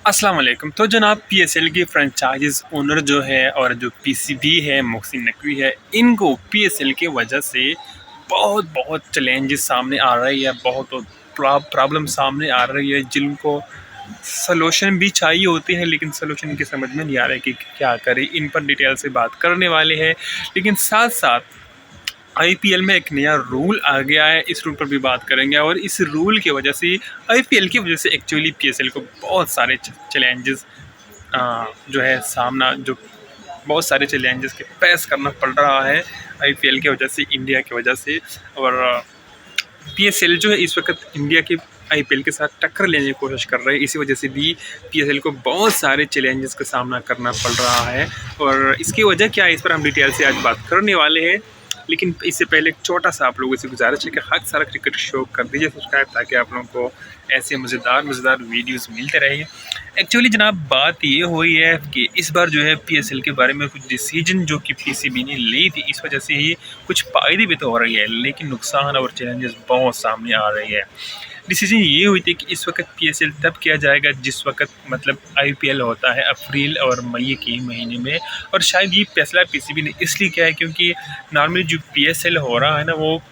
अस्सलाम वालेकुम। तो जनाब पीएसएल के फ्रेंचाइज़ ओनर जो है और जो पीसीबी है, मोहसिन नकवी है, इनको पीएसएल की वजह से बहुत चैलेंजेस सामने आ रही है, बहुत प्रॉब्लम सामने आ रही है, जिनको सॉल्यूशन भी चाहिए होते हैं, लेकिन सॉल्यूशन की समझ में नहीं आ रहा है कि क्या करें। इन पर डिटेल से बात करने वाले हैं, लेकिन साथ-साथ आईपीएल में एक नया रूल आ गया है, इस रूल पर भी बात करेंगे। और इस रूल की वजह से, आईपीएल की वजह से एक्चुअली पीएसएल को बहुत सारे चैलेंजेस जो है सामना जो बहुत सारे चैलेंजेस के फेस करना पड़ रहा है आईपीएल की वजह से, इंडिया की वजह से। और पीएसएल जो है इस वक्त इंडिया के आईपीएल के साथ टक्कर लेने की कोशिश कर रहे हैं, इसी वजह से भी पीएसएल को बहुत सारे चैलेंजेस का सामना करना पड़ रहा है। और इसकी वजह क्या है, इस पर हम डिटेल से आज बात करने वाले हैं। लेकिन इससे पहले एक छोटा सा आप लोगों से गुजारिश है कि हर सारा क्रिकेट शो कर दीजिए सब्सक्राइब, ताकि आप लोगों को ऐसे मज़ेदार वीडियोस मिलते रहे। एक्चुअली जनाब बात ये हुई है कि इस बार जो है पीएसएल के बारे में कुछ डिसीजन जो कि पीसीबी ने ली थी, इस वजह से ही कुछ फ़ायदे भी तो हो रही है, लेकिन नुकसान और चैलेंजेस बहुत सामने आ रही है। डिसीजन ये हुई थी कि इस वक्त पीएसएल तब किया जाएगा जिस वक्त मतलब आईपीएल होता है अप्रैल और मई के महीने में। और शायद ये फैसला पीसीबी ने इसलिए किया है क्योंकि नॉर्मली जो पीएसएल हो रहा है ना, वो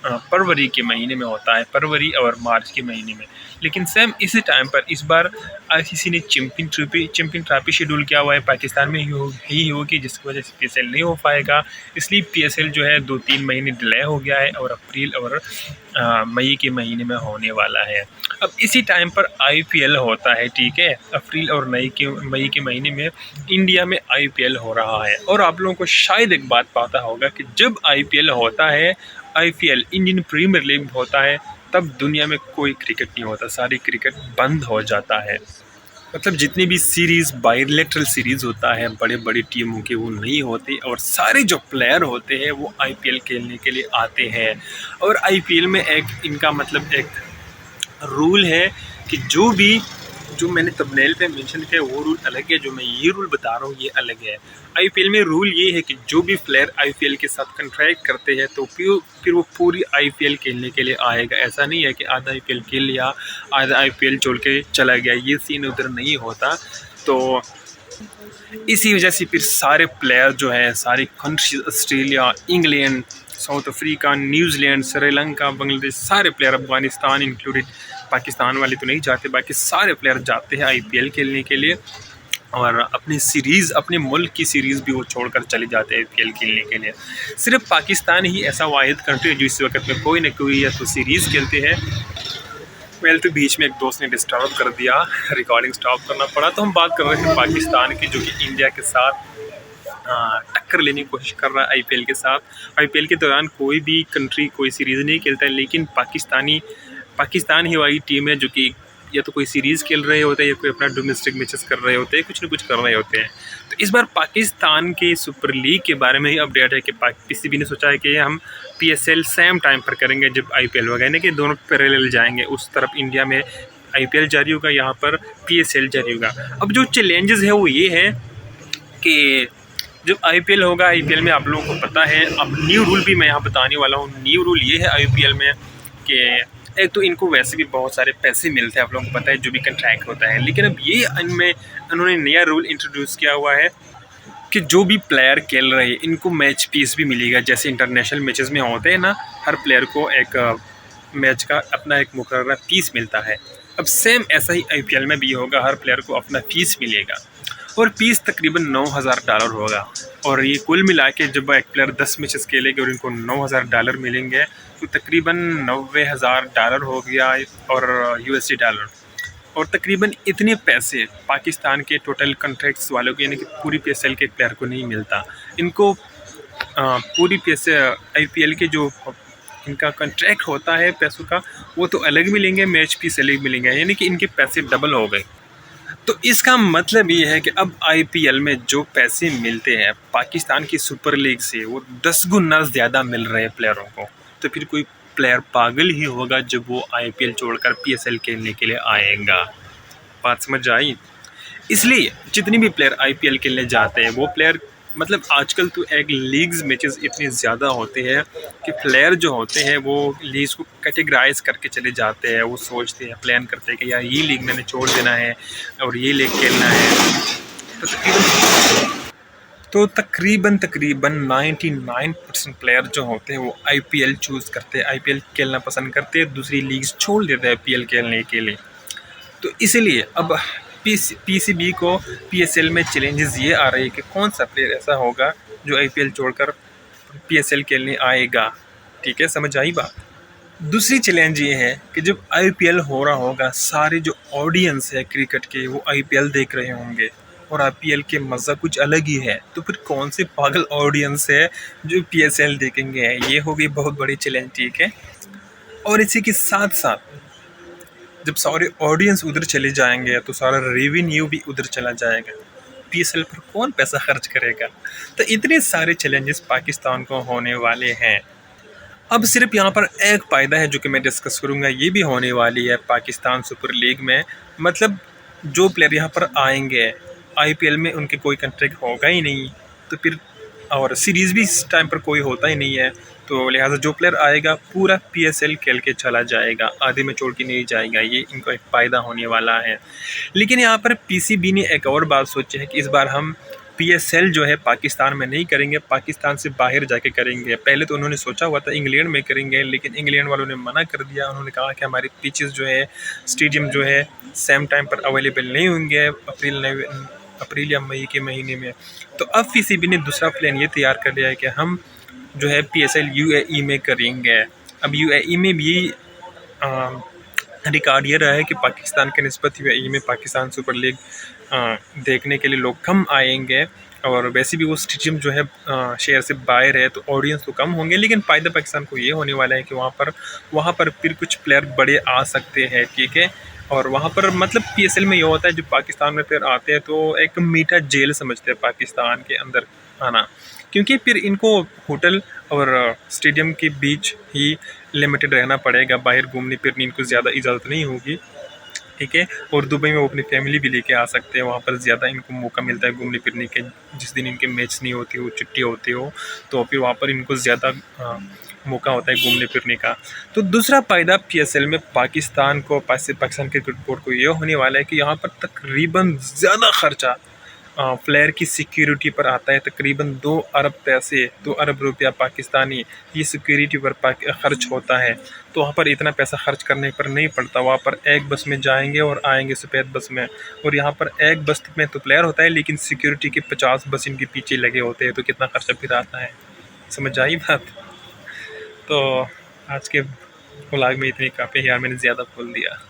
फरवरी के महीने में होता है, फरवरी और मार्च के महीने में। लेकिन सेम इसी टाइम पर इस बार आईसीसी ने चैंपियन ट्रॉफी शेड्यूल किया हुआ है, पाकिस्तान में ही होगी, जिसकी वजह से पीएसएल नहीं हो पाएगा। इसलिए पीएसएल जो है 2-3 महीने डिले हो गया है और अप्रैल और मई के महीने में होने वाला है। अब इसी टाइम पर आईपीएल होता है, ठीक है, अप्रैल और मई के महीने में इंडिया में आईपीएल हो रहा है। और आप लोगों को शायद एक बात पता होगा कि जब आईपीएल होता है, आईपीएल इंडियन प्रीमियर लीग होता है, तब दुनिया में कोई क्रिकेट नहीं होता, सारी क्रिकेट बंद हो जाता है। मतलब जितनी भी सीरीज़ बायलैटरल सीरीज़ होता है बड़े बड़ी टीमों के, वो नहीं होते। और सारे जो प्लेयर होते हैं वो आईपीएल खेलने के लिए आते हैं। और आईपीएल में एक इनका मतलब एक रूल है कि जो मैंने थंबनेल पे मेंशन किया वो रूल अलग है, जो मैं ये रूल बता रहा हूँ ये अलग है। आईपीएल में रूल ये है कि जो भी प्लेयर आईपीएल के साथ कॉन्ट्रैक्ट करते हैं तो फिर वो पूरी आईपीएल खेलने के लिए आएगा। ऐसा नहीं है कि आधा आईपीएल खेल लिया, आधा आईपीएल छोड़ के चला गया, ये सीन उधर नहीं होता। तो इसी वजह से फिर सारे प्लेयर जो है, सारी countries, Australia, England, south Africa, New Zealand, Sri Lanka, Bangladesh, सारे प्लेयर, अफगानिस्तान इंक्लूडेड, पाकिस्तान वाले तो नहीं जाते, बाकी सारे प्लेयर जाते हैं आईपीएल खेलने के लिए। और अपनी सीरीज़, अपने मुल्क की सीरीज़ भी वो छोड़कर चले जाते हैं आईपीएल खेलने के लिए। सिर्फ पाकिस्तान ही ऐसा वाहिद कंट्री है जो इस वक्त में कोई ना कोई या तो सीरीज़ खेलते हैं। वेल, तो बीच में एक दोस्त ने डिस्टर्ब कर दिया, रिकॉर्डिंग स्टॉप करना पड़ा। तो हम बात कर रहे थे पाकिस्तान की, जो कि इंडिया के साथ टक्कर लेने की कोशिश कर रहा है आईपीएल के साथ। आईपीएल के दौरान कोई भी कंट्री कोई सीरीज़ नहीं खेलता है, लेकिन पाकिस्तान ही वाली टीम है जो कि या तो कोई सीरीज़ खेल रहे होते हैं या कोई अपना डोमेस्टिक मैचेस कर रहे होते हैं, कुछ न कुछ कर रहे होते हैं। तो इस बार पाकिस्तान के सुपर लीग के बारे में ही अपडेट है कि पीसीबी ने सोचा है कि हम पीएसएल सेम टाइम पर करेंगे जब आईपीएल होगा, यानी कि दोनों पैरेलल जाएंगे। उस तरफ इंडिया में आईपीएल जारी होगा, यहाँ पर पीएसएल जारी होगा। अब जो चैलेंजेस है वो ये है कि जब आईपीएल होगा, आईपीएल में आप लोगों को पता है, अब न्यू रूल भी मैं यहाँ बताने वाला हूँ। न्यू रूल ये है आईपीएल में कि एक तो इनको वैसे भी बहुत सारे पैसे मिलते हैं, आप लोगों को पता है, जो भी कंट्रैक्ट होता है। लेकिन अब ये इनमें उन्होंने नया रूल इंट्रोड्यूस किया हुआ है कि जो भी प्लेयर खेल रहे हैं इनको मैच फीस भी मिलेगा। जैसे इंटरनेशनल मैचेस में होते हैं ना, हर प्लेयर को एक मैच का अपना एक मुकर्रर फीस मिलता है। अब सेम ऐसा ही आईपीएल में भी होगा, हर प्लेयर को अपना फीस मिलेगा और फीस तकरीबन $9,000 होगा। और ये कुल मिला के जब एक प्लेयर 10 मैचेस खेलेंगे और इनको $9,000 मिलेंगे, तो तकरीबन $90,000 हो गया और यूएसडी डॉलर। और तकरीबन इतने पैसे पाकिस्तान के टोटल कॉन्ट्रैक्ट्स वालों को, यानी कि पूरी पीएसएल के प्लेयर को नहीं मिलता। इनको पूरी पैसे आईपीएल के जो इनका कॉन्ट्रैक्ट होता है पैसों का, वो तो अलग मिलेंगे, मैच फीस अलग मिलेंगे, यानी कि इनके पैसे डबल हो गए। तो इसका मतलब ये है कि अब आईपीएल में जो पैसे मिलते हैं पाकिस्तान की सुपर लीग से, वो 10 गुना ज़्यादा मिल रहे हैं प्लेयरों को। तो फिर कोई प्लेयर पागल ही होगा जब वो आईपीएल छोड़कर पीएसएल खेलने के लिए आएगा। बात समझ आई? इसलिए जितने भी प्लेयर आईपीएल खेलने जाते हैं वो प्लेयर मतलब आजकल तो एक लीग्स मैचेस इतने ज़्यादा होते हैं कि प्लेयर जो होते हैं वो लीग्स को कैटेगराइज करके चले जाते हैं। वो सोचते हैं, प्लान करते हैं कि यार ये लीग मैंने छोड़ देना है और ये लीग खेलना है। तो तकरीबन 99% प्लेयर जो होते हैं वो आईपीएल चूज़ करते हैं, आईपीएल खेलना पसंद करते हैं, दूसरी लीग्स छोड़ देते हैं आईपीएल खेलने के लिए। तो इसीलिए अब पीसीबी को पीएसएल में चैलेंजेस ये आ रही है कि कौन सा प्लेयर ऐसा होगा जो आईपीएल छोड़कर पीएसएल खेलने आएगा। ठीक है, समझ आई बात। दूसरी चैलेंज ये है कि जब आईपीएल हो रहा होगा, सारे जो ऑडियंस है क्रिकेट के वो आईपीएल देख रहे होंगे और आईपीएल के मज़ा कुछ अलग ही है। तो फिर कौन से पागल ऑडियंस है जो पीएसएल देखेंगे? ये हो गई बहुत बड़ी चैलेंज। ठीक है, और इसी के साथ साथ जब सारे ऑडियंस उधर चले जाएंगे तो सारा रेवेन्यू भी उधर चला जाएगा। पीएसएल पर कौन पैसा खर्च करेगा? तो इतने सारे चैलेंजेस पाकिस्तान को होने वाले हैं। अब सिर्फ यहाँ पर एक फ़ायदा है जो कि मैं डिस्कस करूँगा, ये भी होने वाली है पाकिस्तान सुपर लीग में। मतलब जो प्लेयर यहाँ पर आएंगे आईपीएल में उनके कोई कंट्रैक्ट होगा ही नहीं, तो फिर और सीरीज़ भी इस टाइम पर कोई होता ही नहीं है, तो लिहाजा जो प्लेयर आएगा पूरा पीएसएल खेल के चला जाएगा, आधे में छोड़ के नहीं जाएगा। ये इनको एक फ़ायदा होने वाला है। लेकिन यहाँ पर पीसीबी ने एक और बात सोची है कि इस बार हम पीएसएल जो है पाकिस्तान में नहीं करेंगे, पाकिस्तान से बाहर जाके करेंगे। पहले तो उन्होंने सोचा हुआ था इंग्लैंड में करेंगे, लेकिन इंग्लैंड वालों ने मना कर दिया। उन्होंने कहा कि हमारी पिचेस जो है, स्टेडियम जो है सेम टाइम पर अवेलेबल नहीं होंगे अप्रैल या मई के महीने में। तो अब पीसीबी ने दूसरा प्लान ये तैयार कर लिया है कि हम जो है पीएसएल यूएई में करेंगे। अब यूएई में भी रिकॉर्ड ये रहा है कि पाकिस्तान के निस्बत यूएई में पाकिस्तान सुपर लीग देखने के लिए लोग कम आएंगे, और वैसे भी वो स्टेडियम जो है शहर से बाहर है तो ऑडियंस तो कम होंगे। लेकिन फ़ायदा पाकिस्तान को ये होने वाला है कि वहाँ पर फिर कुछ प्लेयर बड़े आ सकते हैं। ठीक है, और वहाँ पर मतलब पीएसएल में ये होता है, जो पाकिस्तान में प्लेयर आते हैं तो एक मीठा जेल समझते हैं पाकिस्तान के अंदर आना, क्योंकि फिर इनको होटल और स्टेडियम के बीच ही लिमिटेड रहना पड़ेगा, बाहर घूमने फिरने इनको ज़्यादा इजाज़त नहीं होगी। ठीक है, और दुबई में वो अपनी फैमिली भी लेके आ सकते हैं, वहाँ पर ज़्यादा इनको मौका मिलता है घूमने फिरने के। जिस दिन इनके मैच नहीं होती हो, छुट्टी होती हो, तो फिर वहाँ पर इनको ज़्यादा मौका होता है घूमने फिरने का। तो दूसरा फ़ायदा पीएसएल में पाकिस्तान पाकिस्तान क्रिकेट बोर्ड को ये होने वाला है कि यहाँ पर तकरीबन ज़्यादा खर्चा प्लेयर की सिक्योरिटी पर आता है। तकरीबन 2 अरब पैसे, 2 अरब रुपया पाकिस्तानी ये सिक्योरिटी पर खर्च होता है। तो वहाँ पर इतना पैसा खर्च करने पर नहीं पड़ता। वहाँ पर एक बस में जाएंगे और आएंगे सफ़ेद बस में, और यहाँ पर एक बस में तो प्लेयर होता है लेकिन सिक्योरिटी के 50 बस इनके पीछे लगे होते हैं। तो कितना खर्चा फिर आता है, समझ आई बात? तो आज के व्लॉग में इतनी काफ़ी, यार मैंने ज़्यादा बोल दिया।